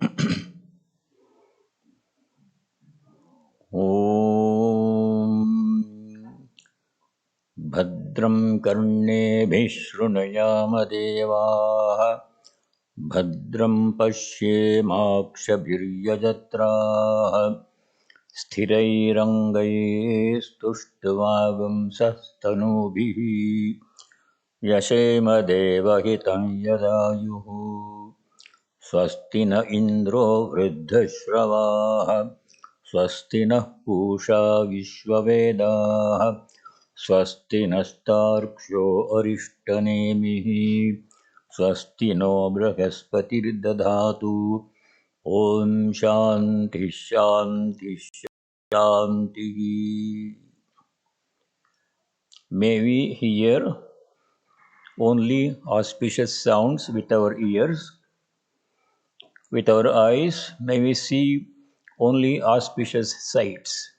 ॐ भद्रं कर्णेभिः शृणुयाम देवाः भद्रं पश्येमाक्षभिर्यजत्राः स्थिरैरङ्गैस्तुष्टुवागुंसस्तनूभिः यशेम देवहितं यदायुः स्वस्ति न इन्द्रो वृद्धश्रवाः स्वस्ति नः पूषा विश्ववेदाः स्वस्ति नस्तार्क्ष्यो अरिष्टनेमिः स्वस्ति नो बृहस्पतिर्दधातु ॐ शान्तिः शान्तिः शान्तिः. May we hear only auspicious sounds with our ears. With our eyes, may we see only auspicious sights.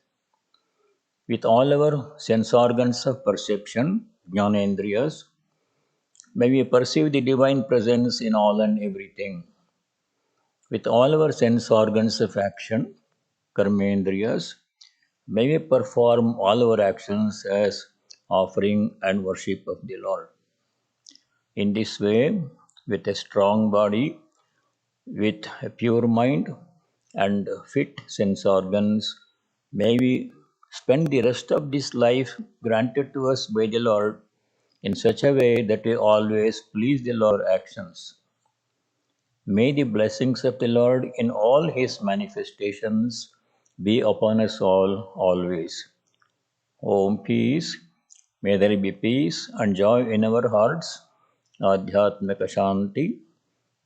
With all our sense organs of perception, jnanendriyas, may we perceive the divine presence in all and everything. With all our sense organs of action, karmendriyas, may we perform all our actions as offering and worship of the Lord. In this way, with a strong body, with a pure mind and fit sense organs, may we spend the rest of this life granted to us by the Lord in such a way that we always please the Lord actions. May the blessings of the Lord in all His manifestations be upon us all always. Om peace. May there be peace and joy in our hearts. Adhyatmika Shanti.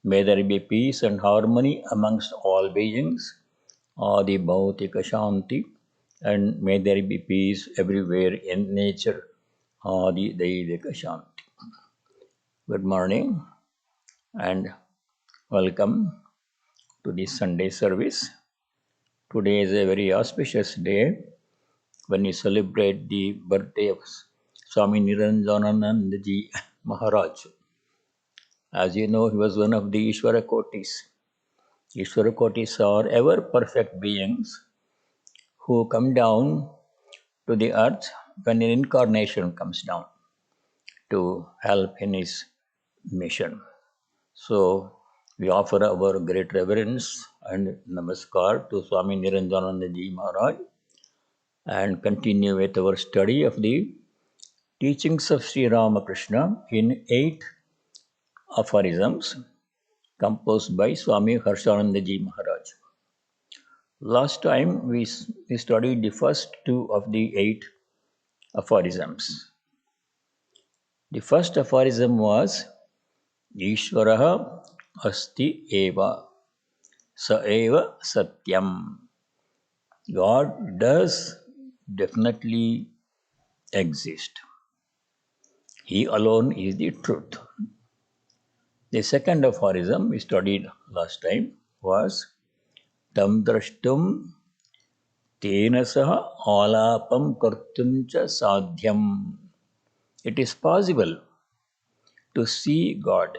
May there be peace and harmony amongst all beings, Adi Bhautika Shanti, and may there be peace everywhere in nature, Adi Daivika Shanti. Good morning and welcome to this Sunday service. Today is a very auspicious day when we celebrate the birthday of Swami Niranjanananda Ji Maharaj. As you know, he was one of the Ishvara Kotis. Ishvara Kotis are ever perfect beings who come down to the earth when an incarnation comes down to help in his mission. So we offer our great reverence and namaskar to Swami Niranjananda Ji Maharaj and continue with our study of the teachings of Sri Ramakrishna in 8 aphorisms composed by Swami Harshananda Ji Maharaj. Last time we studied the first 2 of the 8 aphorisms. The first aphorism was Ishvaraha asti eva sa eva satyam. God does definitely exist. He alone is the truth. The second aphorism we studied last time was Tam drashtum tena saha alapam kartum cha sadhyam. It is possible to see God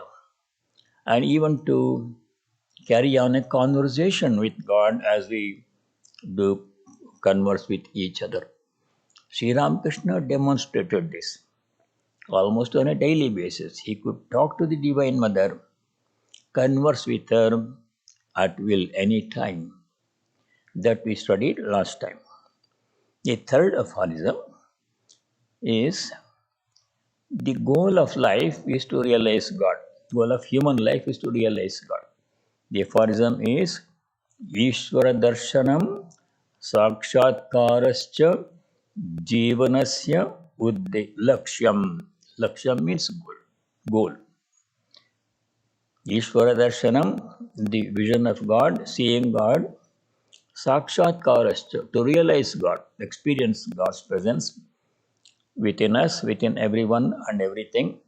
and even to carry on a conversation with God as we do converse with each other. Sri Ramakrishna demonstrated this almost on a daily basis. He could talk to the Divine Mother, converse with her at will any time. That we studied last time. The third aphorism is the goal of life is to realize God. Goal of human life is to realize God. The aphorism is Ishvara darshanam sakshatkarascha jivanasya uddhe lakshyam. Lakshyam means goal. Ishvara darshanam, the vision of God, seeing God, sakshatkarascha, to realize God, experience God's presence within us, within everyone and everything,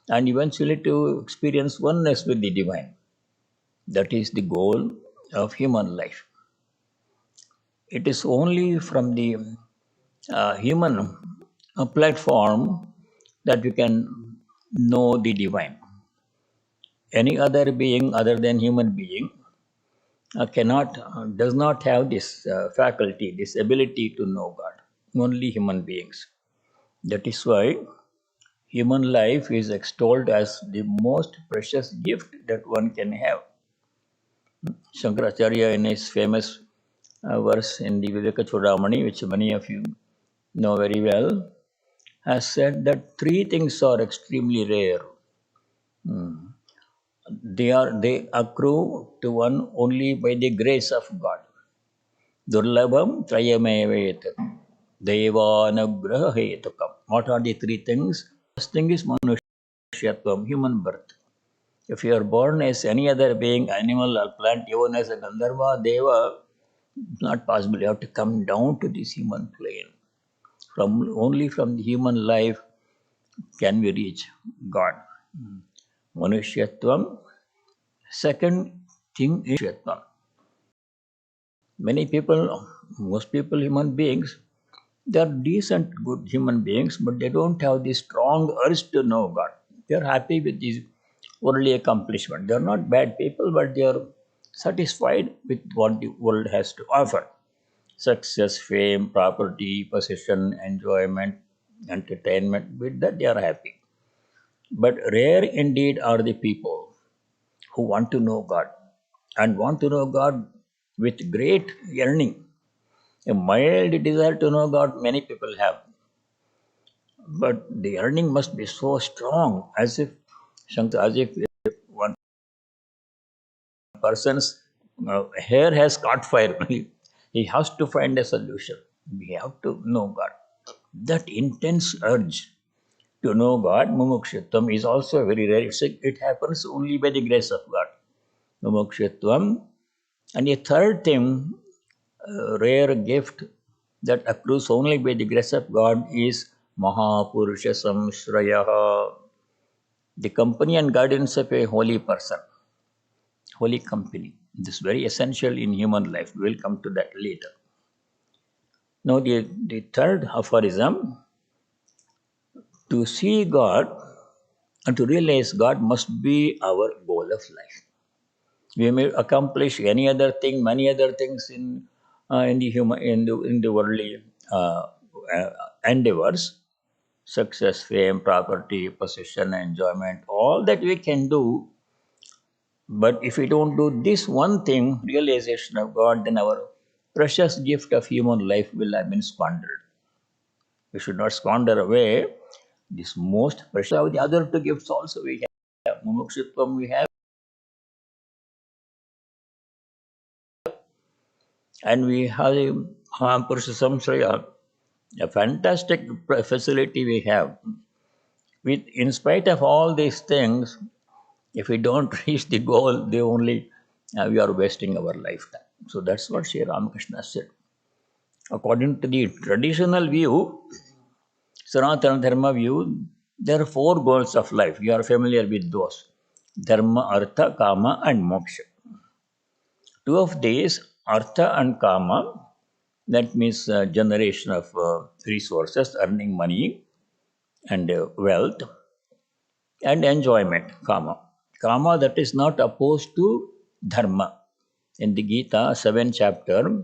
and eventually to experience oneness with the divine. That is the goal of human life. It is only from the human platform that we can know the divine. Any other being other than human being does not have this faculty, this ability to know God. Only human beings. That is why human life is extolled as the most precious gift that one can have. Shankaracharya, in his famous verse in the Vivekachudamani, which many of you know very well, has said that three things are extremely rare. They accrue to one only by the grace of God. Durlabham Trayamevet Devanugraha Hetukam. What are the three things? First thing is Manushyattvam, human birth. If you are born as any other being, animal or plant, even as a Gandharva, Deva, it's not possible. You have to come down to this human plane. Only from the human life can we reach God. Manushyattvam. Second thing is Shatvam. Many people, most people, human beings, they are decent, good human beings, but they don't have the strong urge to know God. They are happy with this worldly accomplishment. They are not bad people, but they are satisfied with what the world has to offer. Success, fame, property, possession, enjoyment, entertainment. With that, they are happy. But rare indeed are the people who want to know God and want to know God with great yearning. A mild desire to know God, many people have, but the yearning must be so strong, as if one person's hair has caught fire. He has to find a solution. We have to know God. That intense urge to know God, mumukshitvam, is also very rare. It happens only by the grace of God. Mumukshitvam. And a third thing, rare gift that accrues only by the grace of God is Mahapurusha Samshrayaha, the company and guidance of a holy person, holy company. This is very essential in human life. We will come to that later. Now, the third aphorism, to see God and to realize God must be our goal of life. We may accomplish any other thing, many other things in the human in the worldly endeavors, success, fame, property, possession, enjoyment, all that we can do. But if we don't do this one thing, realization of God, then our precious gift of human life will have been squandered. We should not squander away this most precious. The other two gifts also we have. Mumukshitvam we have, and we have Purusha Samsraya, a fantastic facility we have. In spite of all these things, if we don't reach the goal, we are wasting our lifetime. So that's what Sri Ramakrishna said. According to the traditional view, Sanatana Dharma view, there are four goals of life. You are familiar with those: Dharma, Artha, Kama, and Moksha. Two of these, Artha and Kama, that means generation of resources, earning money and wealth, and enjoyment, Kama. Kama that is not opposed to Dharma. In the Gita, 7th chapter,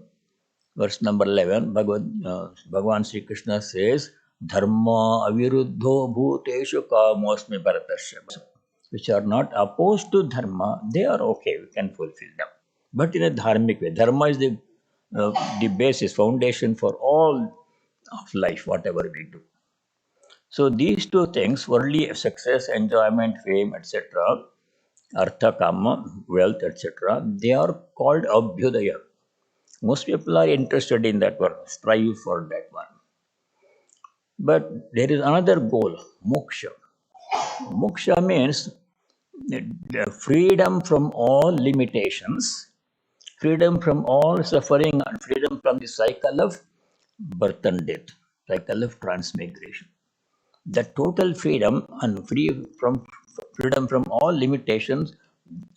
verse number 11, Bhagavan Sri Krishna says, Dharma aviruddho bhuteshu kamosmi bharatasya. Which are not opposed to Dharma, they are okay, we can fulfill them. But in a dharmic way. Dharma is the basis, foundation for all of life, whatever we do. So these two things, worldly success, enjoyment, fame, etc., artha, kama, wealth, etc., they are called abhyudaya. Most people are interested in that one, strive for that one. But there is another goal, moksha. Moksha means the freedom from all limitations, freedom from all suffering, and freedom from the cycle of birth and death, cycle of transmigration. The total freedom and freedom from all limitations,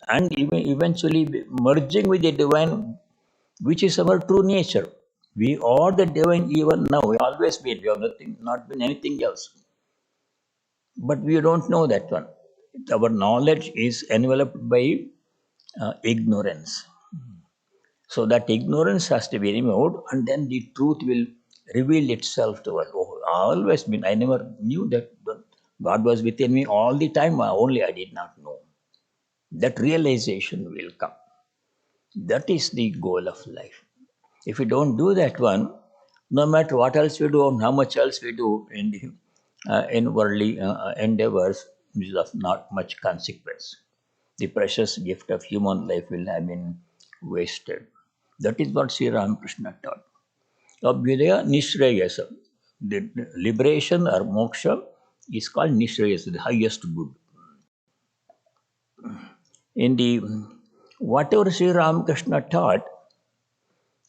and even eventually merging with the divine, which is our true nature. We are the divine even now. We always been. We have not been anything else. But we don't know that one. Our knowledge is enveloped by ignorance. So that ignorance has to be removed, and then the truth will reveal itself to us. Oh, always been. I never knew that God was within me all the time. Only I did not know. That realization will come. That is the goal of life. If we don't do that one, no matter what else we do and how much else we do in worldly endeavors, is of not much consequence. The precious gift of human life will have been wasted. That is what Sri Ramakrishna taught. Abhyudaya Nishreyasa. The liberation or moksha is called Nishreyasa, the highest good. In the whatever Sri Ramakrishna taught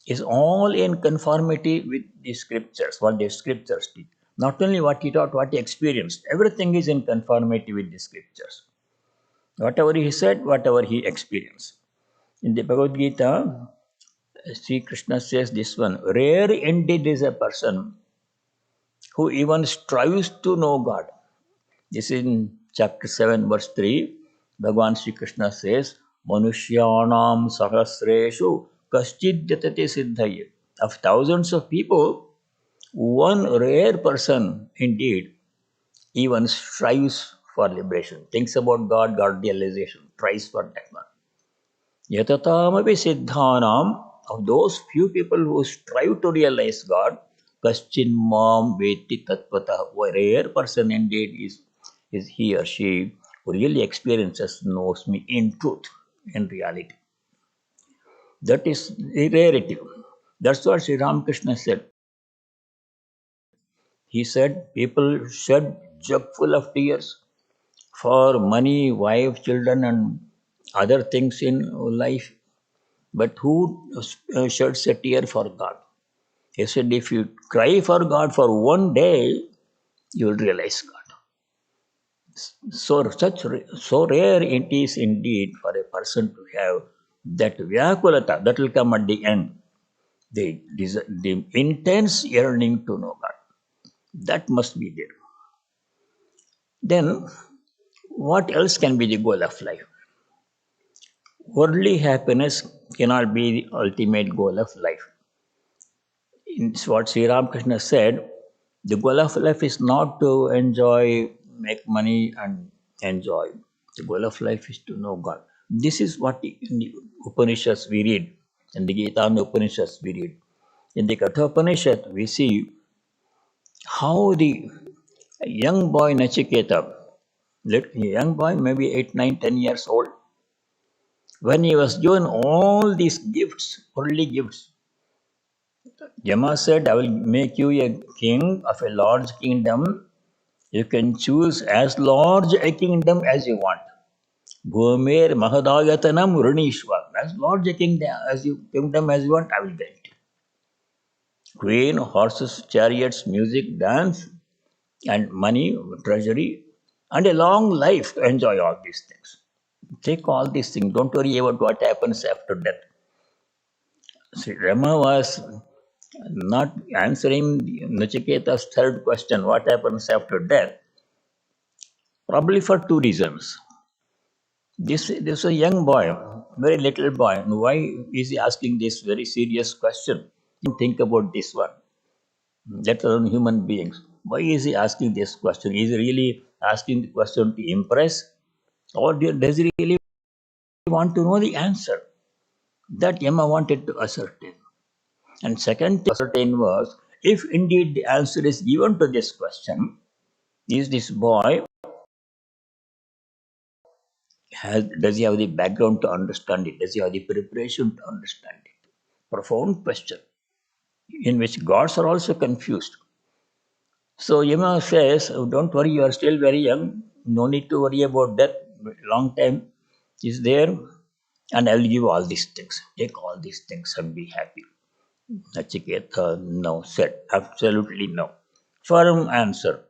is all in conformity with the scriptures, what the scriptures teach. Not only what he taught, what he experienced, everything is in conformity with the scriptures. Whatever he said, whatever he experienced. In the Bhagavad Gita, Sri Krishna says this one, rare indeed is a person who even strives to know God. This is in chapter 7, verse 3. Bhagavan Sri Krishna says, Manushyanam sahasreshu kaschidyatati siddhaye. Of thousands of people, one rare person indeed even strives for liberation, thinks about God, God realization, tries for that one. Yatatamapi siddhanam, of those few people who strive to realize God, kaschin mam veti tatvata, a rare person indeed is he or she who really experiences, knows me in truth, in reality. That is the rarity. That's what Sri Ramakrishna said. He said people shed jug full of tears for money, wife, children, and other things in life. But who sheds a tear for God? He said, if you cry for God for one day, you will realize God. So rare it is indeed for a person to have that vyakulata that will come at the end. The intense yearning to know God. That must be there. Then, what else can be the goal of life? Worldly happiness cannot be the ultimate goal of life. It's what Sri Ramakrishna said. The goal of life is not to enjoy, make money, and enjoy. The goal of life is to know God. This is what in the Upanishads we read. In the Gita and the Upanishads we read. In the Kathopanishad we see how the young boy Nachiketa, young boy maybe 8, 9, 10 years old, when he was given all these gifts, worldly gifts, Yama said, I will make you a king of a large kingdom. You can choose as large a kingdom as you want. Bhumir Mahadagatanam Runishwa. As large a kingdom as you want, I will grant you. Queen, horses, chariots, music, dance, and money, treasury, and a long life to enjoy all these things. Take all these things. Don't worry about what happens after death. Sri Rama was not answering Nachiketa's third question, what happens after death, probably for two reasons. This is a young boy, very little boy. And why is he asking this very serious question? Think about this one. Let alone human beings. Why is he asking this question? Is he really asking the question to impress? Or does he really want to know the answer? That Yama wanted to ascertain. And second thing to ascertain was, if indeed the answer is given to this question, is this boy, does he have the background to understand it? Does he have the preparation to understand it? Profound question in which gods are also confused. So Yama says, oh, don't worry, you are still very young. No need to worry about death. Long time is there. And I will give all these things. Take all these things and be happy. Nachiketa no said. Absolutely no. Firm answer.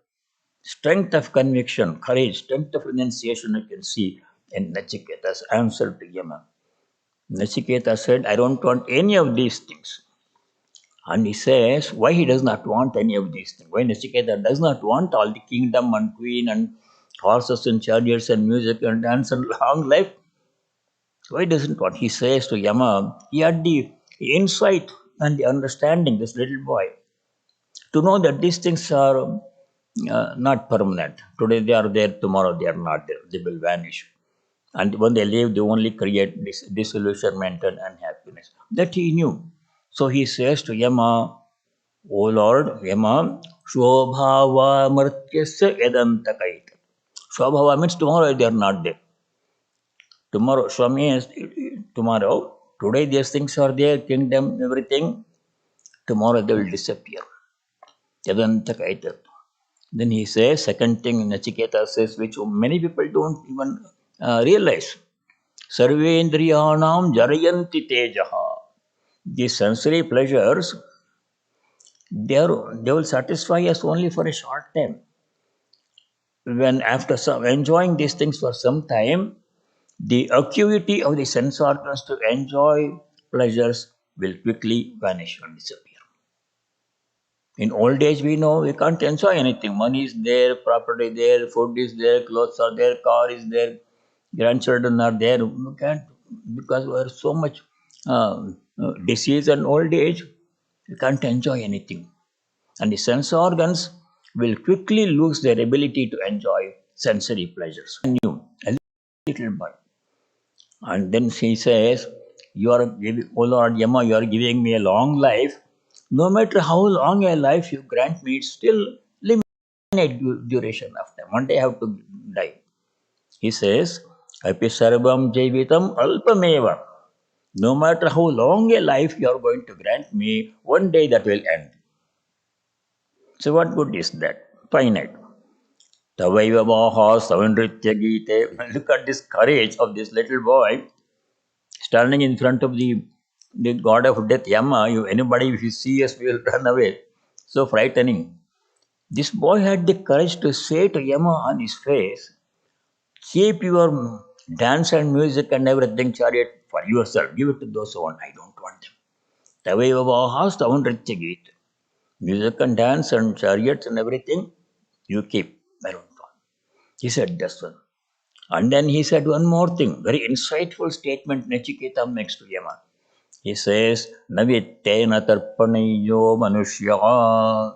Strength of conviction, courage, strength of renunciation you can see in Nachiketa's answer to Yama. Nachiketa said, I don't want any of these things. And he says, why he does not want any of these things? Why Nachiketa does not want all the kingdom and queen and horses and chariots and music and dance and long life? Why doesn't want? He says to Yama, he had the insight and the understanding, this little boy, to know that these things are not permanent. Today they are there, tomorrow they are not there. They will vanish. And when they leave, they only create this disillusionment and unhappiness. That he knew. So he says to Yama, O Lord, Yama, Shobhava Martyasya Yadantakaita. Shobhava means tomorrow they are not there. Tomorrow, Swami is tomorrow. Today these things are there, kingdom, everything. Tomorrow they will disappear. Yadantakaita. Then he says, second thing Nachiketa says, which many people don't even realize. Sarvendriyanam jarayanti tejaha. These sensory pleasures, they will satisfy us only for a short time. When after some enjoying these things for some time, the acuity of the sense organs to enjoy pleasures will quickly vanish or disappear. In old age, we know we can't enjoy anything. Money is there, property there, food is there, clothes are there, car is there, grandchildren are there. We can't, because we are so much disease and old age, we can't enjoy anything. And the sense organs will quickly lose their ability to enjoy sensory pleasures. New, a little boy. And then she says, you are giving, oh Lord Yama, you are giving me a long life. No matter how long a life you grant me, it's still limited duration of time. One day I have to die. He says, Api sarvam jaivitam alpameva. No matter how long a life you are going to grant me, one day that will end. So what good is that? Finite. Tavaivavaha savandritya gite. Look at this courage of this little boy standing in front of the god of death, Yama. Anybody, if you see us, will run away. So frightening. This boy had the courage to say to Yama on his face, keep your dance and music and everything, chariot, for yourself. Give it to those who want. I don't want them. Tavaivavaha savandritya gite. Music and dance and chariots and everything, you keep. I don't want. He said this one. And then he said one more thing, very insightful statement Nachiketa makes to Yama. He says, Navittena tarpaniyo manushya.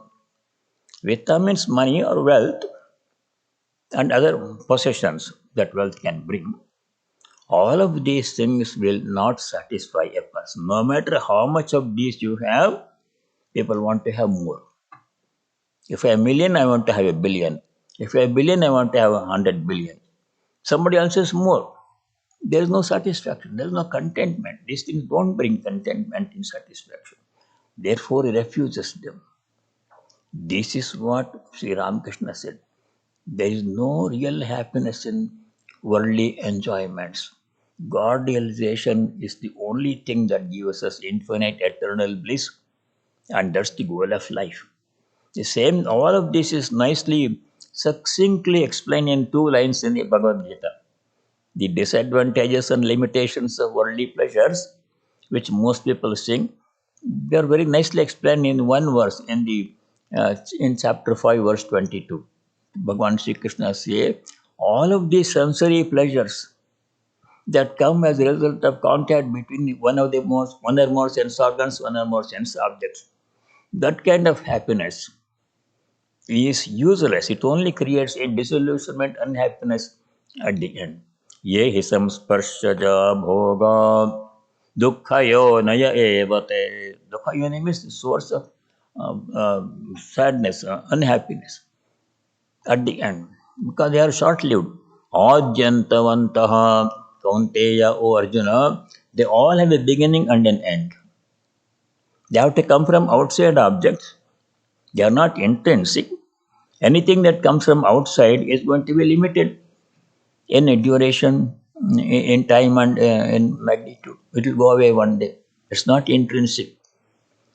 Vitta means money or wealth and other possessions that wealth can bring. All of these things will not satisfy a person. No matter how much of these you have, people want to have more. If I have a million, I want to have a billion. If I have a billion, I want to have 100 billion. Somebody else says more. There is no satisfaction. There is no contentment. These things don't bring contentment and satisfaction. Therefore, he refuses them. This is what Sri Ramakrishna said. There is no real happiness in worldly enjoyments. God realization is the only thing that gives us infinite eternal bliss, and that's the goal of life. The same, all of this is nicely, succinctly explained in 2 lines in the Bhagavad Gita. The disadvantages and limitations of worldly pleasures, which most people sing, they are very nicely explained in one verse in chapter 5, verse 22. Bhagavan Sri Krishna says, all of these sensory pleasures that come as a result of contact between one or more sense organs, one or more sense objects, that kind of happiness is useless. It only creates a disillusionment and unhappiness at the end. Ye hisam sparshaja bhoga dukhayo naya evate. Dukhayo means the source of sadness, unhappiness at the end, because they are short-lived. Adyantavantaha kaunteya, O Arjuna, they all have a beginning and an end. They have to come from outside objects. They are not intrinsic. Anything that comes from outside is going to be limited in duration, in time, and in magnitude. It will go away one day. It's not intrinsic.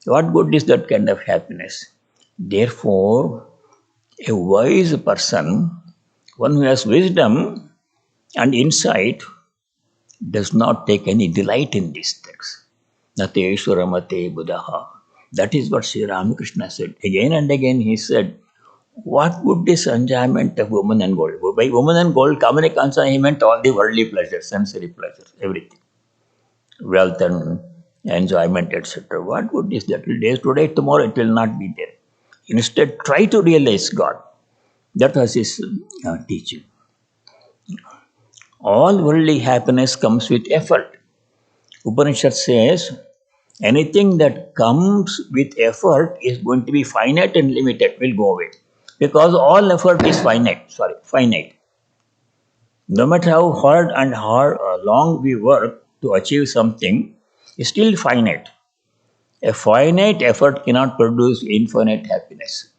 What good is that kind of happiness? Therefore, a wise person, one who has wisdom and insight, does not take any delight in these things. Nateshu ramate buddha. That is what Sri Ramakrishna said. Again and again he said, what would this enjoyment of woman and gold? By woman and gold, Kamini Kansa, he meant all the worldly pleasures, sensory pleasures, everything. Wealth and enjoyment, etc. What good is that? It is today, tomorrow it will not be there. Instead, try to realize God. That was his teaching. All worldly happiness comes with effort. Upanishad says anything that comes with effort is going to be finite and limited, will go away. Because all effort is finite. No matter how hard long we work to achieve something, it's still finite. A finite effort cannot produce infinite happiness.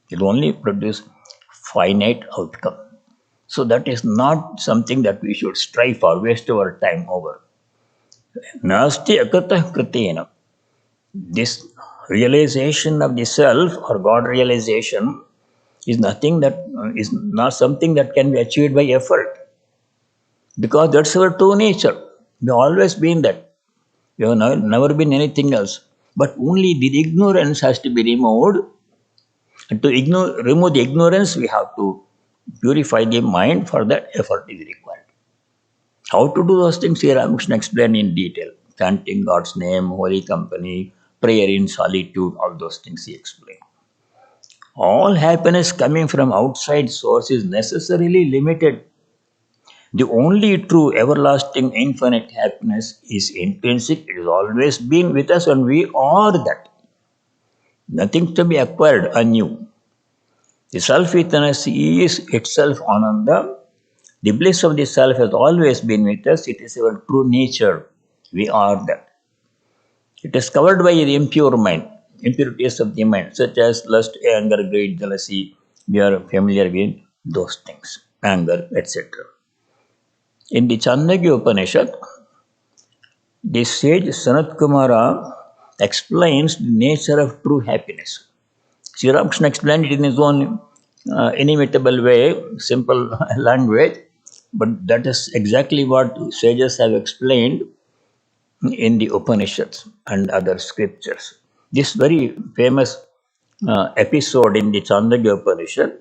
It only produces finite outcome. So that is not something that we should strive for, waste our time over. Nasti akata kritena. This realization of the self or God realization is nothing that is not something that can be achieved by effort. Because that's our true nature. We have always been that. We have never been anything else. But only the ignorance has to be removed. And to remove the ignorance, we have to purify the mind. For that, effort is required. How to do those things, Sri Ramakrishna explained in detail. Chanting God's name, holy company, prayer in solitude, all those things he explained. All happiness coming from outside source is necessarily limited. The only true, everlasting, infinite happiness is intrinsic. It has always been with us and we are that. Nothing to be acquired anew. The self-witness is itself Ananda. The bliss of the self has always been with us. It is our true nature. We are that. It is covered by the impure mind, impurities of the mind, such as lust, anger, greed, jealousy. We are familiar with those things, anger, etc. In the Chandogya Upanishad, the sage Sanat Kumara explains the nature of true happiness. Sri Ramakrishna explained it in his own inimitable way, simple language, but that is exactly what sages have explained in the Upanishads and other scriptures. This very famous episode in the Chandogya Upanishad,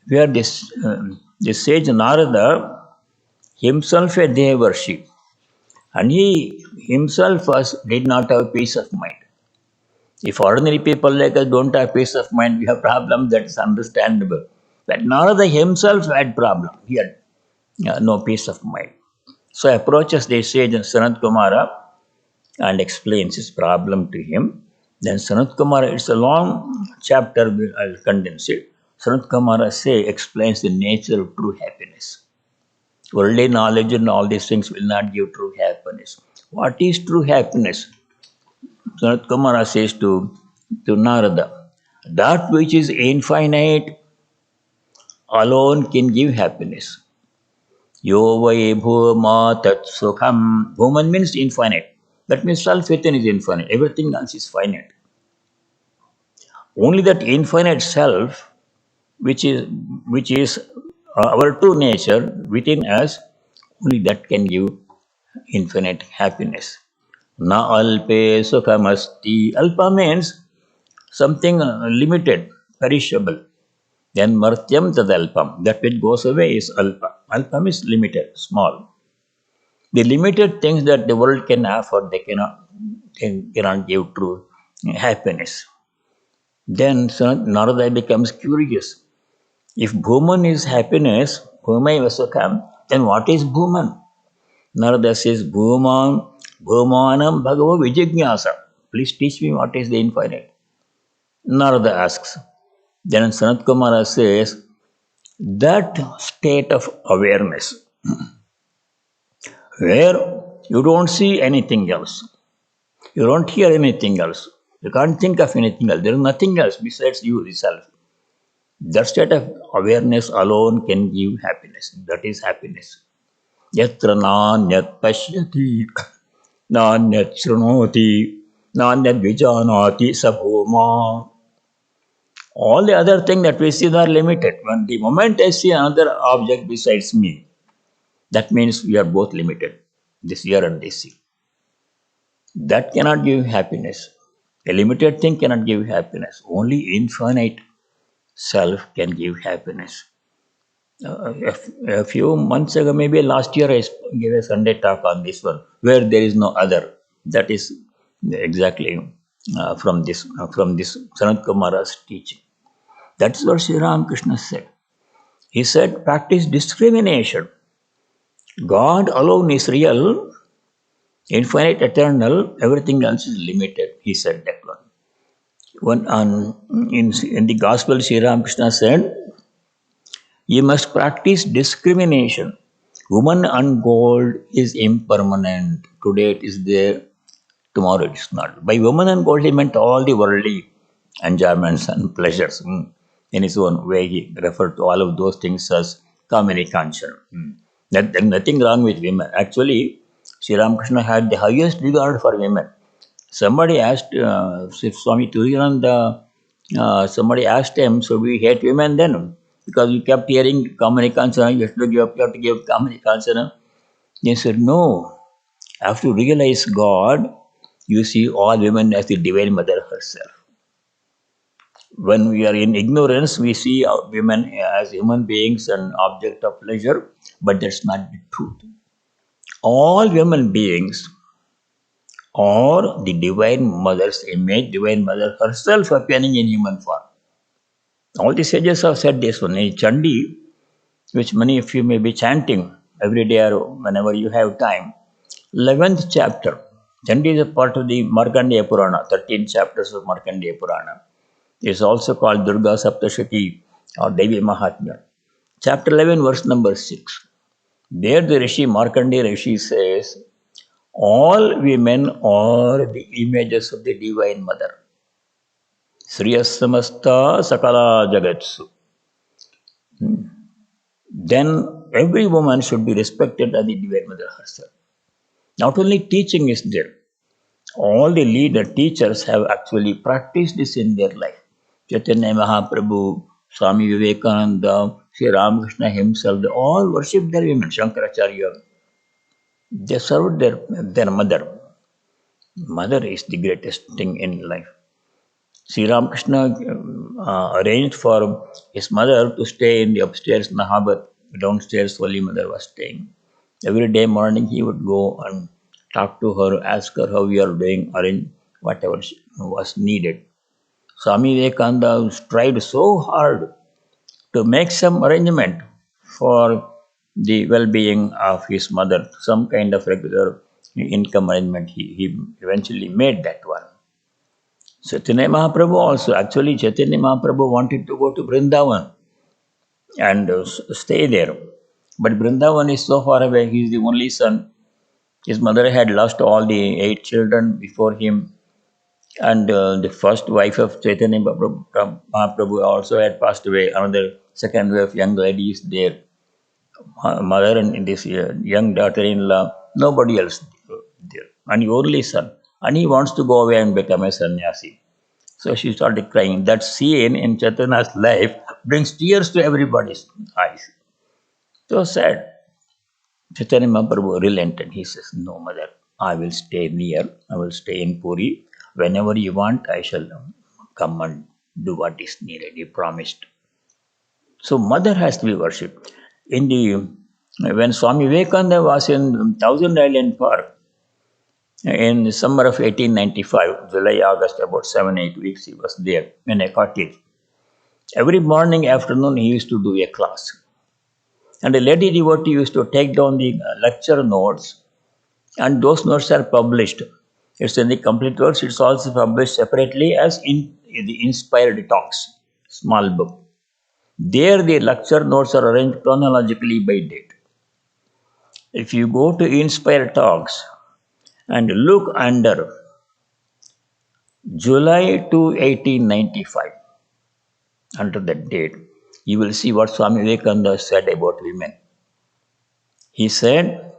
where this sage Narada, himself a Devarshi, and he himself did not have peace of mind. If ordinary people like us don't have peace of mind, we have problems, that is understandable. But Narada himself had problem. He had no peace of mind. So approaches the sage Sanat Kumara and explains his problem to him. Then Sanat Kumara, it's a long chapter, I'll condense it. Sanat Kumara explains the nature of true happiness. Worldly knowledge and all these things will not give true happiness. What is true happiness? Sanat Kumara says to Narada, that which is infinite alone can give happiness. Yo vai bhuma tat sukham. Bhuman means infinite. That means self-within is infinite. Everything else is finite. Only that infinite self, which is our true nature within us, only that can give infinite happiness. Na alpe sukhamasti. Alpa means something limited, perishable. Then martyam tadalpam. That which goes away is alpa. Alpa means limited, small. The limited things that the world can offer, they cannot give true happiness. Then Narada becomes curious. If Bhuman is happiness, Bhumai Vasukam, then what is Bhuman? Narada says, Bhumanam Bhagava Vijignyasa. Please teach me what is the infinite. Narada asks. Then Sanat Kumara says, that state of awareness where you don't see anything else, you don't hear anything else, you can't think of anything else, there is nothing else besides you, the self. That state of awareness alone can give happiness. That is happiness. Yatra nanyat pashyati, nanyat shrunoti, nanyat vijanati sabhoma. All the other things that we see are limited. When the moment I see another object besides me, that means we are both limited. This here and this sea. That cannot give happiness. A limited thing cannot give happiness. Only infinite self can give happiness. A few months ago, maybe last year, I gave a Sunday talk on this one, where there is no other. That is exactly from this Sanat Kumara's teaching. That's what Sri Ramakrishna said. He said, practice discrimination. God alone is real, infinite, eternal. Everything else is limited. He said that one. In the Gospel, Sri Ramakrishna said, you must practice discrimination. Woman and gold is impermanent. Today it is there, tomorrow it is not. By woman and gold, he meant all the worldly enjoyments and pleasures. In his own way, he referred to all of those things as kamini kanchan. There's nothing wrong with women. Actually, Sri Ramakrishna had the highest regard for women. Somebody asked Swami Vivekananda, somebody asked him, so we hate women then? Because we kept hearing kamini kancana, you have to give kamini kancana. He said, no. After you realize God, you see all women as the Divine Mother herself. When we are in ignorance, we see women as human beings and object of pleasure, but that's not the truth. All human beings are the Divine Mother's image, Divine Mother herself appearing in human form. All the sages have said this one. In Chandi, which many of you may be chanting every day or whenever you have time, 11th chapter. Chandi is a part of the Markandeya Purana, 13 chapters of Markandeya Purana. It is also called Durga Saptashati or Devi Mahatmya. Chapter 11, verse number 6. There the Rishi, Markandeya Rishi says, all women are the images of the Divine Mother. Sriyasamasta Sakala Jagatsu. Then every woman should be respected as the Divine Mother herself. Not only teaching is there, all the leader teachers have actually practiced this in their life. Chaitanya Mahaprabhu, Swami Vivekananda, Sri Ramakrishna himself, they all worshipped their women. Shankaracharya, they served their mother. Mother is the greatest thing in life. Sri Ramakrishna arranged for his mother to stay in the upstairs Mahabhat. Downstairs, Holy Mother was staying. Every day morning he would go and talk to her, ask her how we are doing, arrange whatever was needed. Swami Vivekananda tried so hard to make some arrangement for the well-being of his mother, some kind of regular income arrangement. He eventually made that one. Chaitanya Mahaprabhu also, actually Chaitanya Mahaprabhu wanted to go to Vrindavan and stay there. But Vrindavan is so far away, he is the only son. His mother had lost all the 8 children before him. And the first wife of Chaitanya Mahaprabhu also had passed away. Another second wife, young lady is there. Mother and this young daughter-in-law, nobody else there. And the only son. And he wants to go away and become a sannyasi. So she started crying. That scene in Chaitanya's life brings tears to everybody's eyes. So sad. Chaitanya Mahaprabhu relented. He says, no, mother, I will stay near. I will stay in Puri. Whenever you want, I shall come and do what is needed. He promised. So mother has to be worshipped. When Swami Vivekananda was in Thousand Island Park, in the summer of 1895, July, August, about 7-8 weeks, he was there in a cottage. Every morning, afternoon, he used to do a class. And a lady devotee used to take down the lecture notes, and those notes are published. It's in the complete works. It's also published separately as in the Inspired Talks, small book. There, the lecture notes are arranged chronologically by date. If you go to Inspired Talks and look under July to 1895, under that date, you will see what Swami Vivekananda said about women. He said,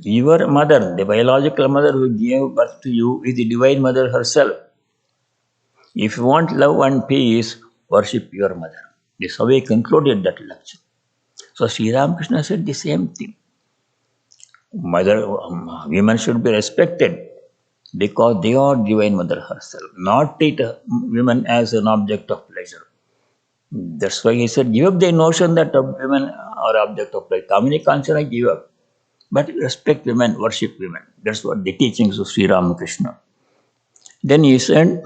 your mother, the biological mother who gave birth to you, is the Divine Mother herself. If you want love and peace, worship your mother. This is how he concluded that lecture. So Sri Ramakrishna said the same thing. Women should be respected because they are Divine Mother herself. Not treat women as an object of pleasure. That's why he said, give up the notion that women are object of pleasure. Kamini Kanchana, give up. But respect women, worship women. That's what the teachings of Sri Ramakrishna. Then he said,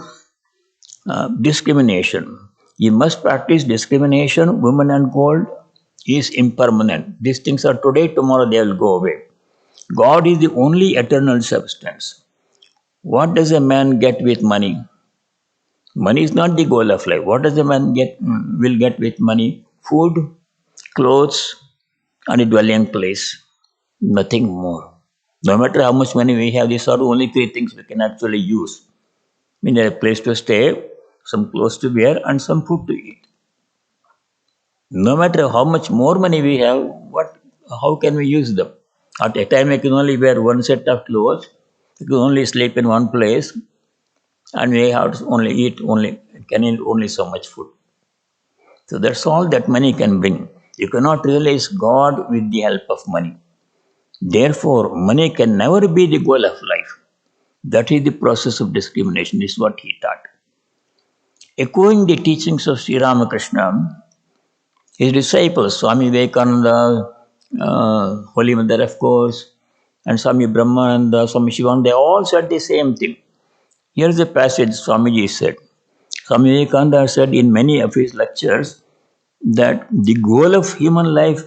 discrimination. You must practice discrimination. Women and gold is impermanent. These things are today, tomorrow they will go away. God is the only eternal substance. What does a man get with money? Money is not the goal of life. What does a man will get with money? Food, clothes, and a dwelling place. Nothing more. No matter how much money we have, these are the only three things we can actually use. We need a place to stay, some clothes to wear, and some food to eat. No matter how much more money we have, how can we use them? At a time, I can only wear one set of clothes. I can only sleep in one place, and we have to can eat only so much food. So that's all that money can bring. You cannot realize God with the help of money. Therefore, money can never be the goal of life. That is the process of discrimination, is what he taught. Echoing the teachings of Sri Ramakrishna, his disciples, Swami Vivekananda, Holy Mother, of course, and Swami Brahmarupananda, Swami Swahananda, they all said the same thing. Here's a passage Swamiji said. Swami Vivekananda said in many of his lectures that the goal of human life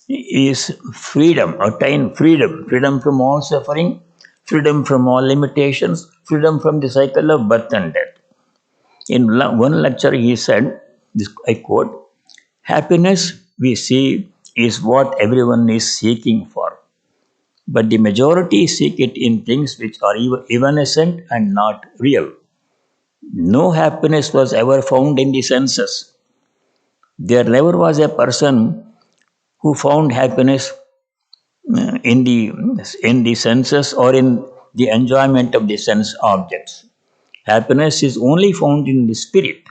is freedom, attain freedom, freedom from all suffering, freedom from all limitations, freedom from the cycle of birth and death. In one lecture, he said, this I quote, happiness we see is what everyone is seeking for, but the majority seek it in things which are evanescent and not real. No happiness was ever found in the senses. There never was a person who found happiness in the senses or in the enjoyment of the sense objects. Happiness is only found in the spirit.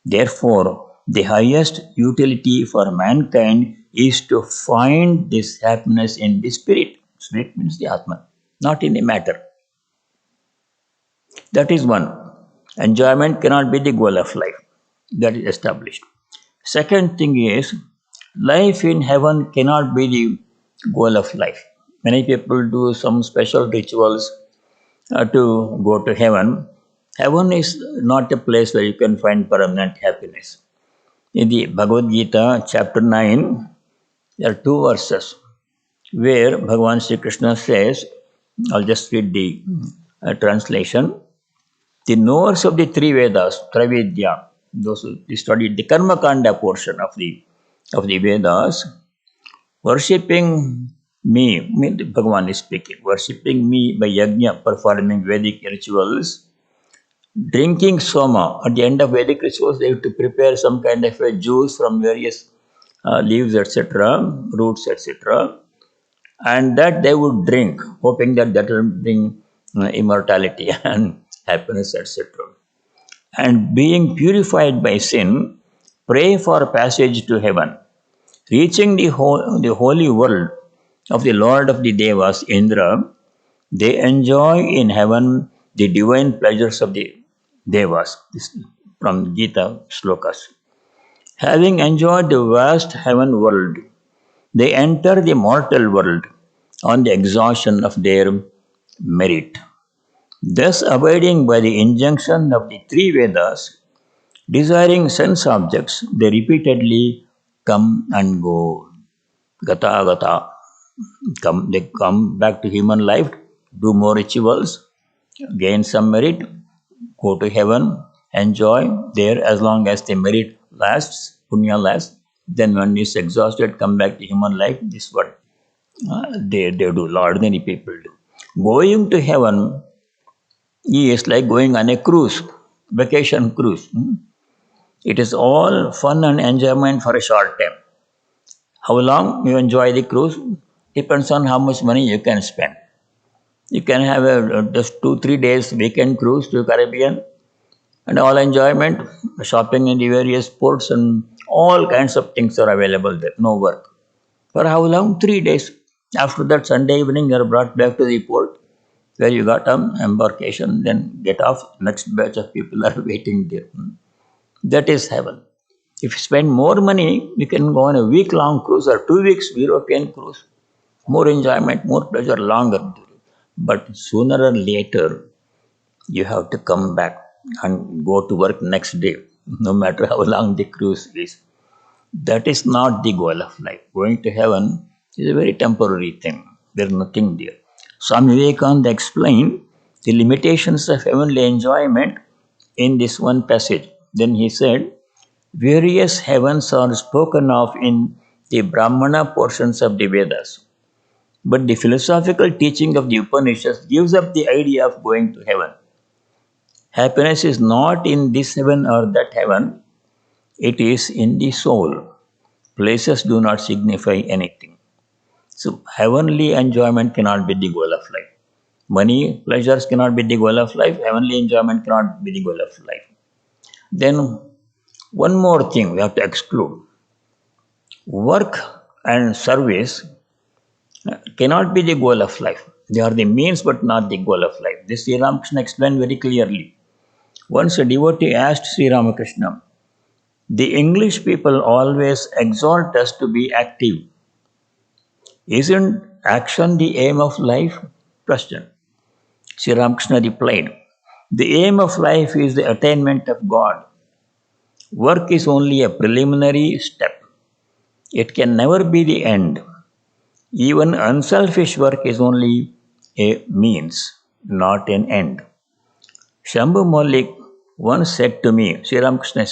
Therefore, the highest utility for mankind is to find this happiness in the spirit. Spirit means the Atma, not in the matter. That is one. Enjoyment cannot be the goal of life. That is established. Second thing is, life in heaven cannot be the goal of life. Many people do some special rituals to go to heaven. Heaven is not a place where you can find permanent happiness. In the Bhagavad Gita, chapter 9, there are two verses where Bhagavan Sri Krishna says, I'll just read the translation. The knowers of the three Vedas, Travidya, those who studied the Karma Kanda portion of the Vedas, worshipping me, Bhagavan is speaking, worshipping me by yajna, performing Vedic rituals, drinking soma. At the end of Vedic rituals, they have to prepare some kind of a juice from various leaves, etc., roots, etc., and that they would drink, hoping that that will bring immortality and happiness, etc. And being purified by sin, pray for passage to heaven. Reaching the holy world of the Lord of the Devas, Indra, they enjoy in heaven the divine pleasures of the Devas. This from Gita slokas. Having enjoyed the vast heaven world, they enter the mortal world on the exhaustion of their merit. Thus, abiding by the injunction of the three Vedas, desiring sense objects, they repeatedly come and go. Gata gata. They come back to human life, do more rituals, gain some merit, go to heaven, enjoy there as long as the merit lasts, punya lasts. Then when is exhausted, come back to human life. This is what they do, ordinary people do. Going to heaven is like going on a cruise, vacation cruise. It is all fun and enjoyment for a short time. How long you enjoy the cruise depends on how much money you can spend. You can have just 2-3 days weekend cruise to Caribbean and all enjoyment, shopping in the various ports and all kinds of things are available there, no work. For how long? 3 days. After that, Sunday evening, you are brought back to the port where you got embarkation, then get off. Next batch of people are waiting there. That is heaven. If you spend more money, you can go on a week-long cruise or 2 weeks European cruise. More enjoyment, more pleasure, longer. But sooner or later, you have to come back and go to work next day, no matter how long the cruise is. That is not the goal of life. Going to heaven is a very temporary thing. There is nothing there. Swami Vivekananda explained the limitations of heavenly enjoyment in this one passage. Then he said, various heavens are spoken of in the Brahmana portions of the Vedas. But the philosophical teaching of the Upanishads gives up the idea of going to heaven. Happiness is not in this heaven or that heaven, it is in the soul. Places do not signify anything. So, heavenly enjoyment cannot be the goal of life. Money, pleasures cannot be the goal of life. Heavenly enjoyment cannot be the goal of life. Then, one more thing we have to exclude. Work and service cannot be the goal of life. They are the means but not the goal of life. This Sri Ramakrishna explained very clearly. Once a devotee asked Sri Ramakrishna, the English people always exhort us to be active. Isn't action the aim of life? Question. Sri Ramakrishna replied, the aim of life is the attainment of God. Work is only a preliminary step. It can never be the end. Even unselfish work is only a means, not an end. Shambhu Malik once said to me, Sri Ramakrishna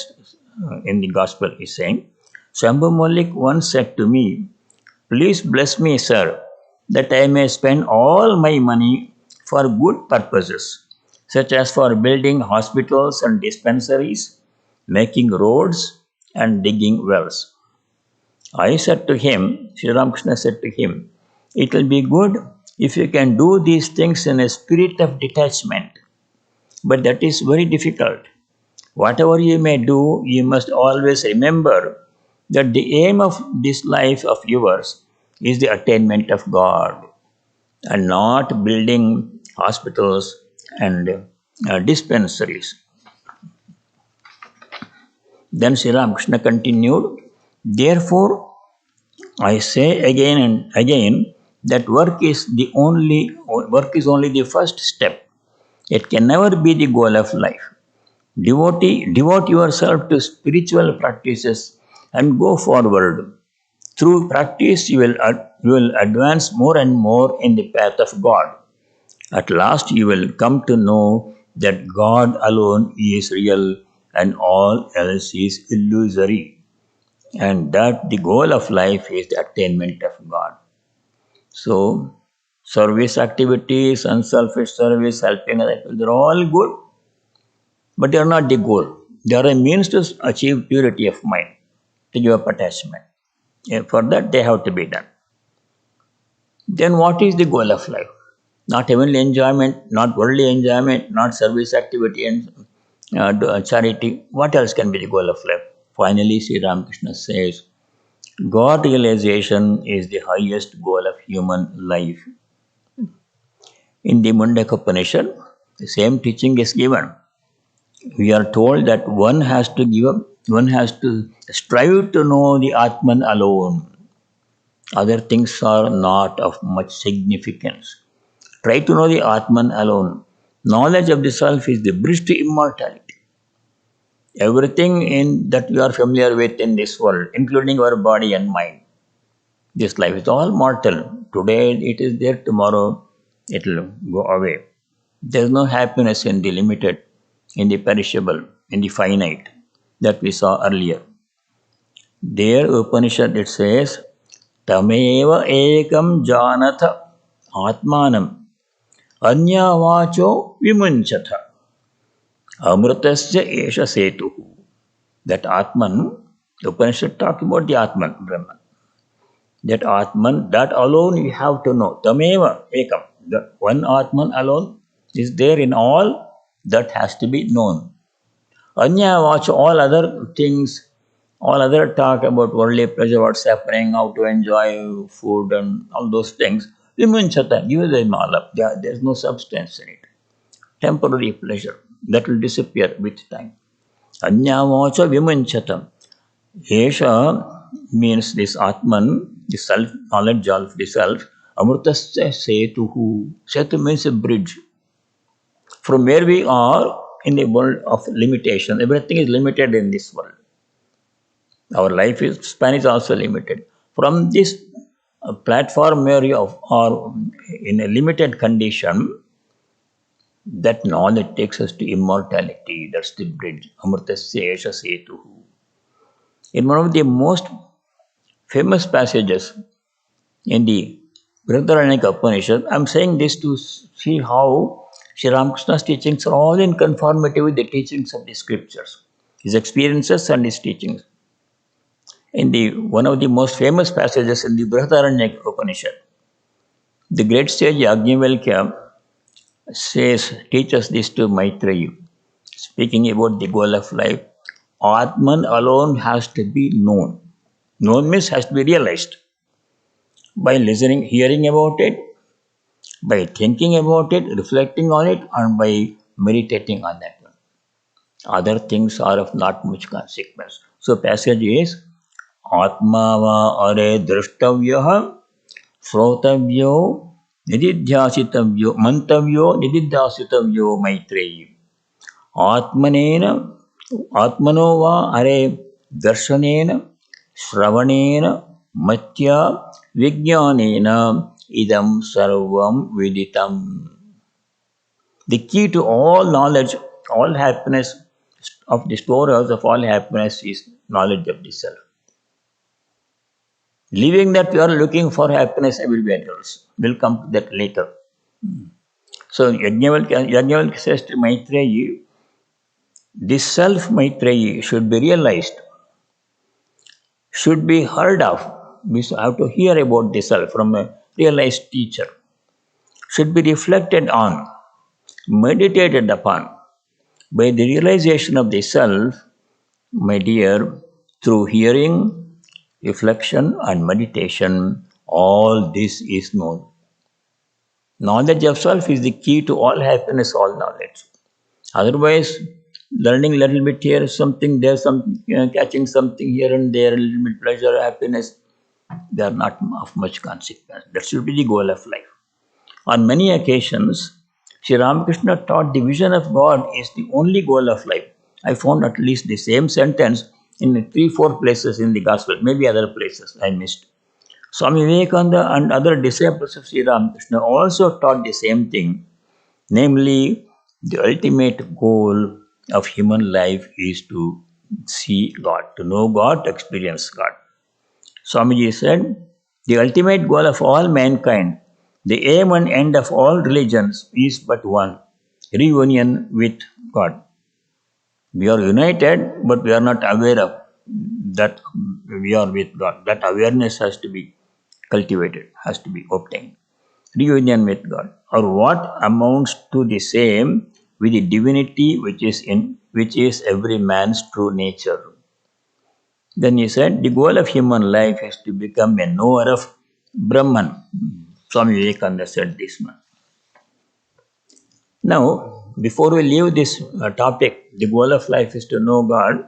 in the Gospel is saying, Shambhu Malik once said to me, please bless me, sir, that I may spend all my money for good purposes, such as for building hospitals and dispensaries, making roads, and digging wells. I said to him, Sri Ramakrishna said to him, it will be good if you can do these things in a spirit of detachment. But that is very difficult. Whatever you may do, you must always remember that the aim of this life of yours is the attainment of God and not building hospitals and dispensaries. Then Sri Ramakrishna continued, therefore, I say again and again that work is only the first step. It can never be the goal of life. Devote yourself to spiritual practices and go forward. Through practice, you will advance more and more in the path of God. At last, you will come to know that God alone is real and all else is illusory, and that the goal of life is the attainment of God. So, service activities, unselfish service, helping others, they're all good, but they are not the goal. They are a means to achieve purity of mind, to give up attachment. And for that, they have to be done. Then, what is the goal of life? Not heavenly enjoyment, not worldly enjoyment, not service activity and charity. What else can be the goal of life? Finally, Sri Ramakrishna says, God realization is the highest goal of human life. In the Mundaka Upanishad, the same teaching is given. We are told that one has to strive to know the Atman alone. Other things are not of much significance. Try to know the Atman alone. Knowledge of the self is the bridge to immortality. Everything that we are familiar with in this world, including our body and mind, this life is all mortal. Today it is there, tomorrow it will go away. There is no happiness in the limited, in the perishable, in the finite that we saw earlier. There, Upanishad it says, Tameva ekam janatha atmanam anyavacho vimunchatha amrutasya esha setu. That Atman, the Upanishad talk about the Atman, Brahman. That Atman, that alone you have to know. Tameva ekam. The one Atman alone is there in all that has to be known. Anya watch all other things, all other talk about worldly pleasure, what's happening, how to enjoy food and all those things. Vimunchata, give them all up. There's no substance in it. Temporary pleasure that will disappear with time. Anya watch vimunchatam. Esha means this Atman, the self, knowledge of the self. Amrutasya setuhu. Setu means a bridge. from where we are in a world of limitation. Everything is limited in this world. Our life span is also limited. From this platform where you are in a limited condition, that knowledge takes us to immortality. That's the bridge. Amritasya esha setuhu. In one of the most famous passages in the Brihadaranyaka Upanishad, I'm saying this to see how Sri Ramakrishna's teachings are all in conformity with the teachings of the scriptures, his experiences and his teachings. In the one of the most famous passages in the Brihadaranyaka Upanishad, the great sage Yajnavalkya teaches this to Maitreyi, speaking about the goal of life. Atman alone has to be known. Known means has to be realized by listening, hearing about it, by thinking about it, reflecting on it, and by meditating on that one. Other things are of not much consequence. So passage is Atma va are drashtavya Srotavyo nididhyasitavyo mantavyo nididhyasitavyo maitreyi Atmanena Atmano va are darshanena Shravanena Matya Vijnanena Idam Sarvam Viditam. The key to all knowledge, all happiness of the storehouse of all happiness is knowledge of the self. Leaving that we are looking for happiness everywhere else. We'll come to that later. So Yajnavalkya says to Maitreyi, this self Maitreyi should be realized, should be heard of. We have to hear about the self from a realized teacher. Should be reflected on, meditated upon. By the realization of the self, my dear, through hearing, reflection and meditation, all this is known. Knowledge of self is the key to all happiness, all knowledge. Otherwise, learning a little bit here, something there, some catching something here and there, a little bit pleasure, happiness, they are not of much consequence. That should be the goal of life. On many occasions, Sri Ramakrishna taught the vision of God is the only goal of life. I found at least the same sentence in 3-4 places in the Gospel, maybe other places I missed. Swami Vivekananda and other disciples of Sri Ramakrishna also taught the same thing, namely, the ultimate goal of human life is to see God, to know God, to experience God. Swamiji said, the ultimate goal of all mankind, the aim and end of all religions is but one, reunion with God. We are united, but we are not aware of that we are with God. That awareness has to be cultivated, has to be obtained. Reunion with God, or what amounts to the same with the divinity which is every man's true nature. Then he said, the goal of human life is to become a knower of Brahman. Swami Vivekananda said this one. Now, before we leave this topic, the goal of life is to know God,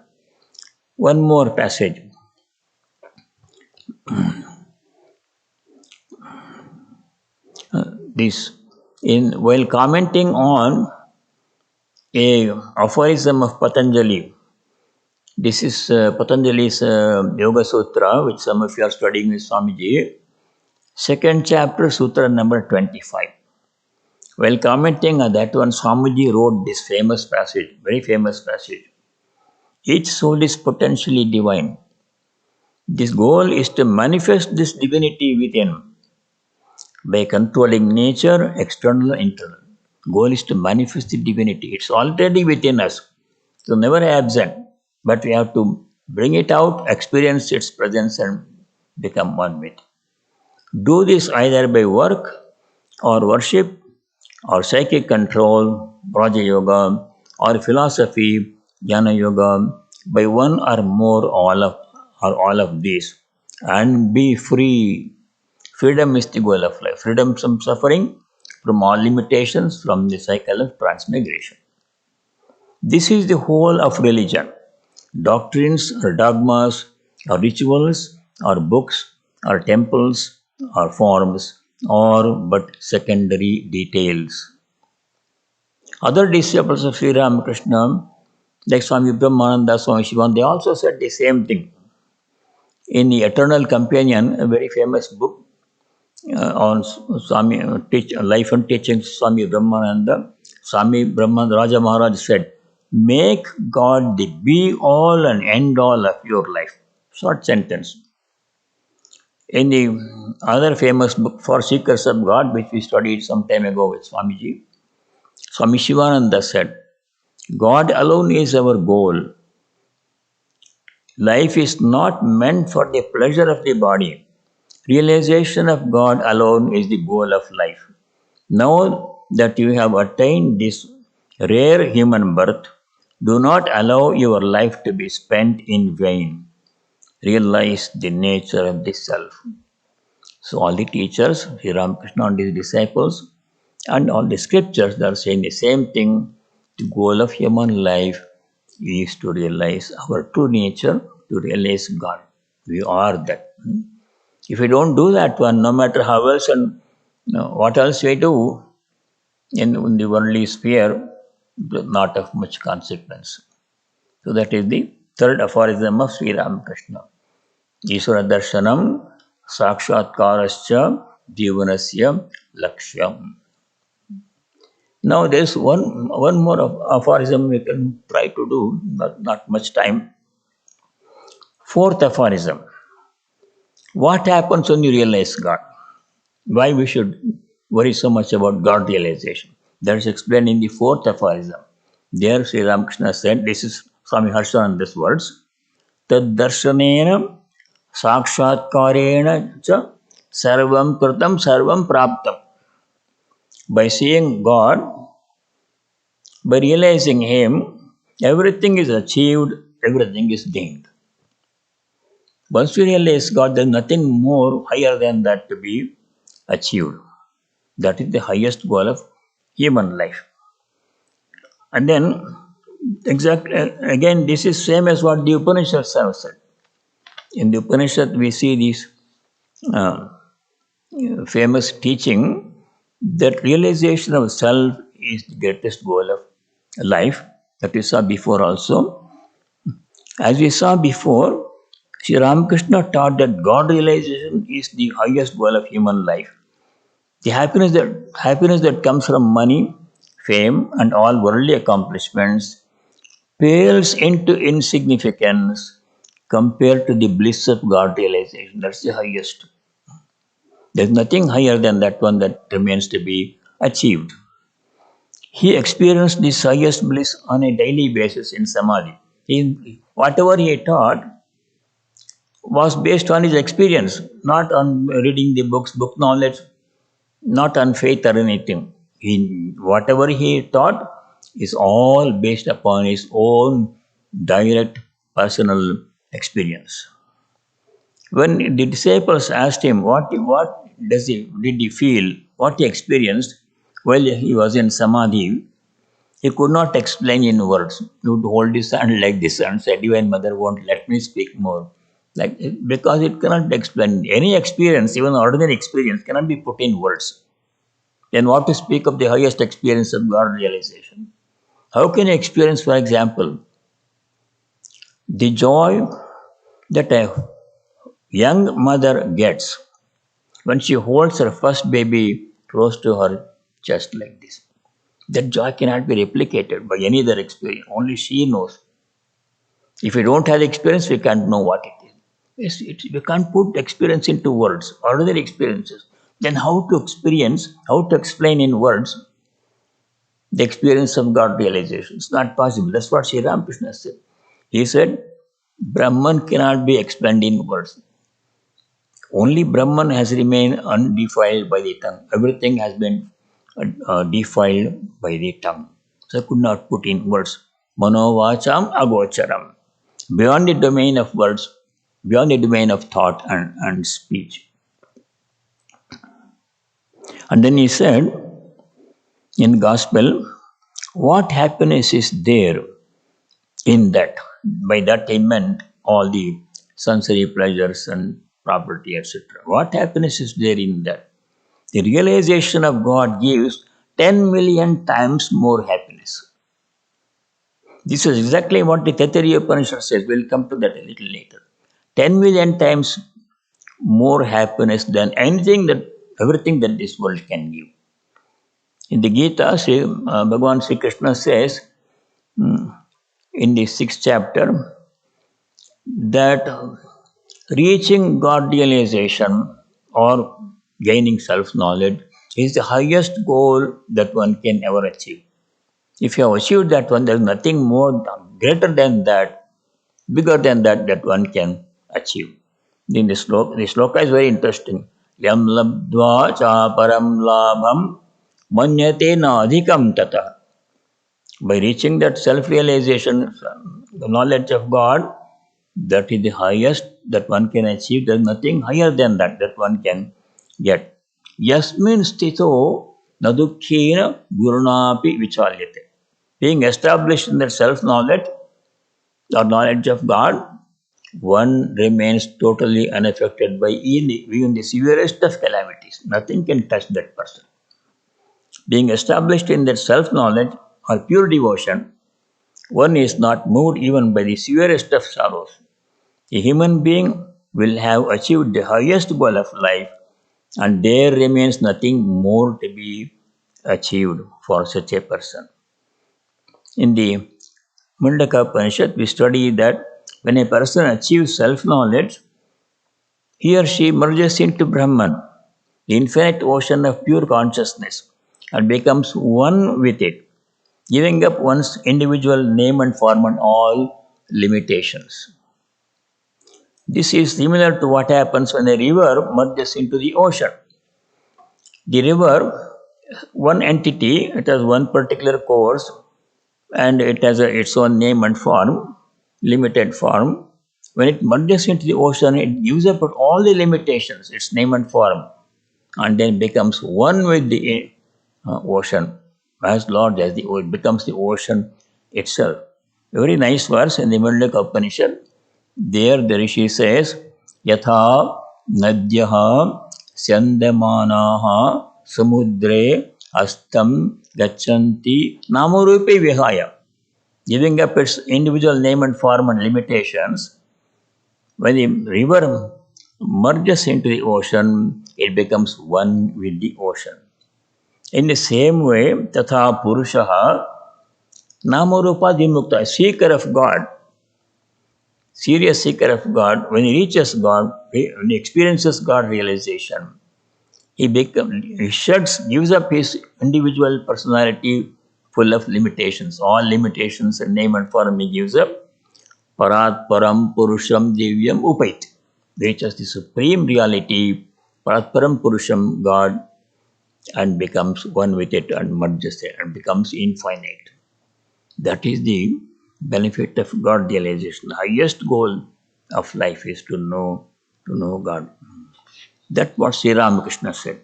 one more passage. While commenting on a aphorism of Patanjali, this is Patanjali's Yoga Sutra, which some of you are studying with Swamiji, second chapter, Sutra number 25. While commenting on that one, Swamiji wrote this famous passage, very famous passage. Each soul is potentially divine. This goal is to manifest this divinity within by controlling nature, external and internal. Goal is to manifest the divinity. It's already within us, so never absent. But we have to bring it out, experience its presence, and become one with it. Do this either by work or worship or psychic control, Raja Yoga, or philosophy, Jnana Yoga, by one or more all of these, and be free. Freedom is the goal of life. Freedom from suffering, from all limitations, from the cycle of transmigration. This is the whole of religion. Doctrines or dogmas or rituals or books or temples or forms or but secondary details. Other disciples of Sri Ramakrishna, like Swami Brahmarupananda, Swami Swahananda, they also said the same thing. In the Eternal Companion, a very famous book on Swami life and teachings, Swami Brahmananda, Swami Brahman Raja Maharaj said, "Make God the be all and end all of your life." Short sentence. In the other famous book for Seekers of God, which we studied some time ago with Swamiji, Swami Shivananda said, "God alone is our goal. Life is not meant for the pleasure of the body. Realization of God alone is the goal of life. Now that you have attained this rare human birth, do not allow your life to be spent in vain. Realize the nature of the self." So all the teachers, Sri Ramakrishna and his disciples, and all the scriptures, they are saying the same thing. The goal of human life is to realize our true nature, to realize God. We are that. If we don't do that one, no matter how else and what else we do in the worldly sphere, not of much consequence. So that is the third aphorism of Sri Ramakrishna. Ishvara darshanam sakshatkarascha jivanasya lakshyam. Now there is one more aphorism we can try to do, not much time. Fourth aphorism. What happens when you realize God? Why we should worry so much about God realization? That is explained in the fourth aphorism. There Sri Ramakrishna said, this is Swami Harshananda's words, Tad darshanena sakshatkarena cha sarvam kritam sarvam praptam. By seeing God, by realizing Him, everything is achieved, everything is gained. Once we realize God, there is nothing more higher than that to be achieved. That is the highest goal of human life. And then, again, this is same as what the Upanishads have said. In the Upanishad, we see this uh, famous teaching that realization of self is the greatest goal of life, that we saw before also. As we saw before, Sri Ramakrishna taught that God realization is the highest goal of human life. The happiness that comes from money, fame, and all worldly accomplishments pales into insignificance compared to the bliss of God realization. That's the highest. There's nothing higher than that one that remains to be achieved. He experienced this highest bliss on a daily basis in Samadhi. Whatever he taught was based on his experience, not on reading the books, book knowledge, not on faith or anything. Whatever he taught is all based upon his own direct personal experience. When the disciples asked him did he feel, what he experienced while he was in Samadhi, he could not explain in words. He would hold his hand like this and say, Divine Mother won't let me speak more. Because it cannot explain. Any experience, even ordinary experience, cannot be put in words. Then what to speak of the highest experience of God realization? How can you experience, for example, the joy that a young mother gets when she holds her first baby close to her chest like this? That joy cannot be replicated by any other experience. Only she knows. If we don't have experience, we can't know what it is. We can't put experience into words, ordinary experiences. Then how to experience, how to explain in words the experience of God realization? It's not possible. That's what Sri Ramakrishna said. He said, Brahman cannot be explained in words. Only Brahman has remained undefiled by the tongue. Everything has been defiled by the tongue. So I could not put in words. Manovacham agocharam. Beyond the domain of words, beyond the domain of thought and speech. And then he said in Gospel, what happiness is there in that? By that he meant all the sensory pleasures and property, etc. What happiness is there in that? The realization of God gives 10 million times more happiness. This is exactly what the Taittiriya Upanishad says. We'll come to that a little later. 10 million times more happiness than everything that this world can give. In the Gita, Bhagavan Sri Krishna says in the 6th chapter that reaching God realization or gaining self knowledge is the highest goal that one can ever achieve. If you have achieved that one, there is nothing more greater than that, bigger than that one can achieve. In the sloka is very interesting. Yam labdva cha param labham manyate na adhikam tata. By reaching that self-realization, the knowledge of God, that is the highest that one can achieve. There is nothing higher than that one can get. Yasmin stito nadukkhena gurunapi vichalyate. Being established in that self-knowledge or knowledge of God, one remains totally unaffected by even the severest of calamities. Nothing can touch that person. Being established in that self-knowledge or pure devotion, one is not moved even by the severest of sorrows. A human being will have achieved the highest goal of life, and there remains nothing more to be achieved for such a person. In the Mundaka Upanishad, we study that when a person achieves self-knowledge, he or she merges into Brahman, the infinite ocean of pure consciousness, and becomes one with it, giving up one's individual name and form and all limitations. This is similar to what happens when a river merges into the ocean. The river, one entity, it has one particular course and it has its own name and form, limited form. When it merges into the ocean, it gives up all the limitations, its name and form, and then becomes one with the ocean, as large as it becomes the ocean itself. A very nice verse in the Mundaka Upanishad. There the Rishi says, Yatha Nadyaha Syandamanaha Samudre Astam Gachanti Namarupe Vihaya. Giving up its individual name and form and limitations, when the river merges into the ocean, it becomes one with the ocean. In the same way, Tatha Purushaha Namarupa Dimukta, seeker of God, serious seeker of God, when he reaches God, when he experiences God realization, he gives up his individual personality full of limitations, all limitations and name and form he gives up. Parat Param Purusham Divyam Upait, reaches the supreme reality, Parat Param Purusham, God, and becomes one with it and merges it and becomes infinite. That is the benefit of God realization. The highest goal of life is to know God. That's what Sri Ramakrishna said.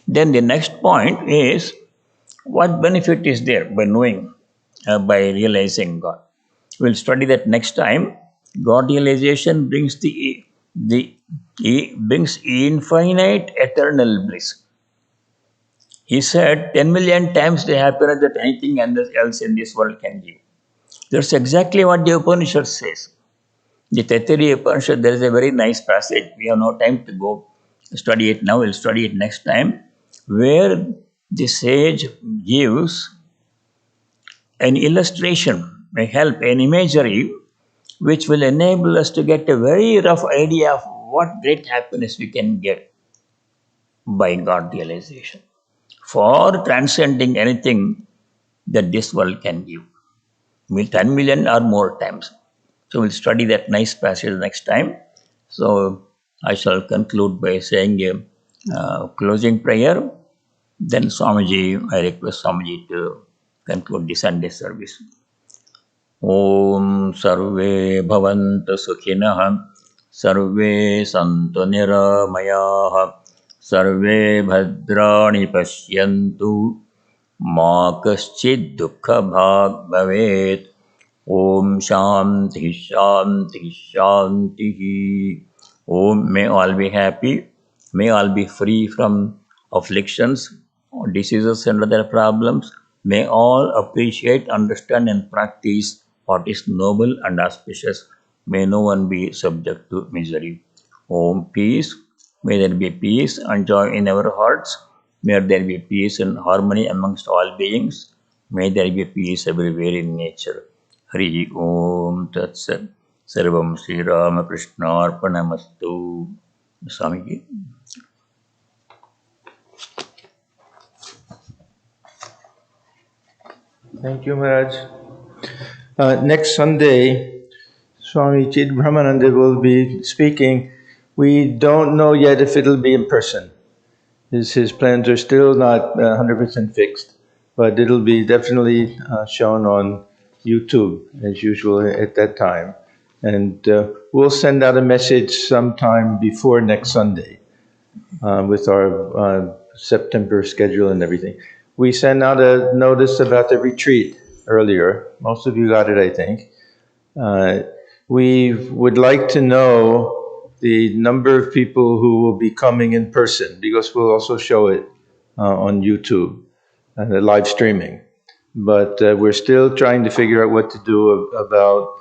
Then the next point is, what benefit is there by knowing, by realizing God? We'll study that next time. God realization brings brings infinite eternal bliss. He said 10 million times the happiness that anything else in this world can give. That's exactly what the Upanishad says. The Taittiriya Upanishad, there is a very nice passage. We have no time to go study it now. We'll study it next time, where the sage gives an illustration, a help, an imagery, which will enable us to get a very rough idea of what great happiness we can get by God realization for transcending anything that this world can give. 10 million or more times. So we'll study that nice passage next time. So I shall conclude by saying a closing prayer. Then Swamiji, I request Swamiji to conclude the Sunday service. Om Sarve Bhavantu Sukhinah Sarve Santu Niramayah Sarve Bhadrani Pashyantu Ma Kaschid Dukkha Bhag Bhavet. Om Shanti Shanti Shanti. Om, may all be happy, may all be free from afflictions, diseases and other problems. May all appreciate, understand, and practice what is noble and auspicious. May no one be subject to misery. Om peace. May there be peace and joy in our hearts. May there be peace and harmony amongst all beings. May there be peace everywhere in nature. Hari Om Tat Sat. Sarvam Sri Ramakrishna Arpanamastu. Swamiji. Thank you, Maharaj. Next Sunday, Swami Brahmarupananda will be speaking. We don't know yet if it'll be in person. His plans are still not 100% fixed, but it'll be definitely shown on YouTube as usual at that time. And we'll send out a message sometime before next Sunday with our September schedule and everything. We sent out a notice about the retreat earlier. Most of you got it, I think. We would like to know the number of people who will be coming in person, because we'll also show it on YouTube and the live streaming. But we're still trying to figure out what to do about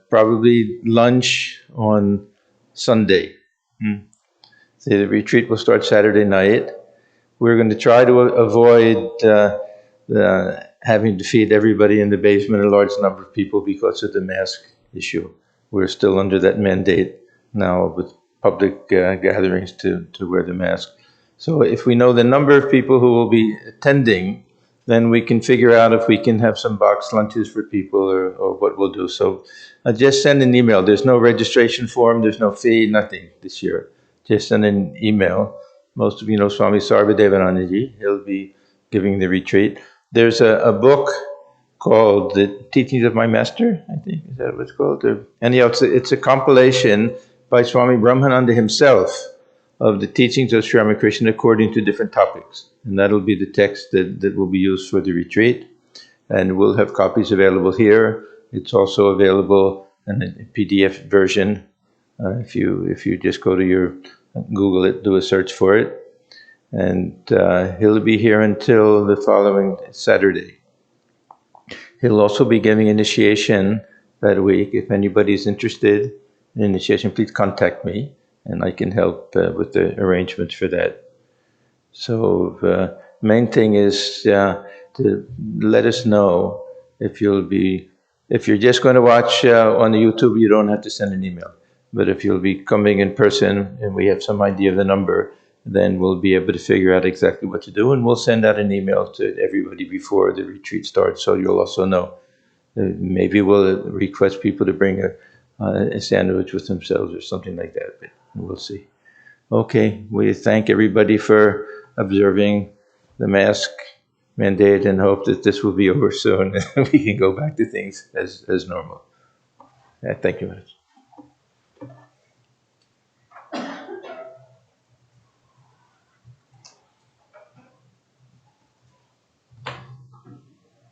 probably lunch on Sunday. The retreat will start Saturday night. We're going to try to avoid having to feed everybody in the basement, a large number of people, because of the mask issue. We're still under that mandate now with public gatherings to wear the mask. So if we know the number of people who will be attending, then we can figure out if we can have some box lunches for people or what we'll do. So just send an email. There's no registration form, there's no fee, nothing this year. Just send an email. Most of you know Swami Sarvadevanandaji. He'll be giving the retreat. There's a book called The Teachings of My Master, I think. Is that what it's called? Anyhow, it's a compilation by Swami Brahmananda himself of the teachings of Sri Ramakrishna according to different topics. And that'll be the text that will be used for the retreat. And we'll have copies available here. It's also available in a PDF version. If you just go to your Google it, do a search for it. And he'll be here until the following Saturday. He'll also be giving initiation that week. If anybody's interested in initiation, please contact me, and I can help with the arrangements for that. So the main thing is to let us know if you're just going to watch on the YouTube, you don't have to send an email. But if you'll be coming in person and we have some idea of the number, then we'll be able to figure out exactly what to do, and we'll send out an email to everybody before the retreat starts, so you'll also know. Maybe we'll request people to bring a sandwich with themselves or something like that, but we'll see. Okay, we thank everybody for observing the mask mandate and hope that this will be over soon and we can go back to things as normal. Thank you very much.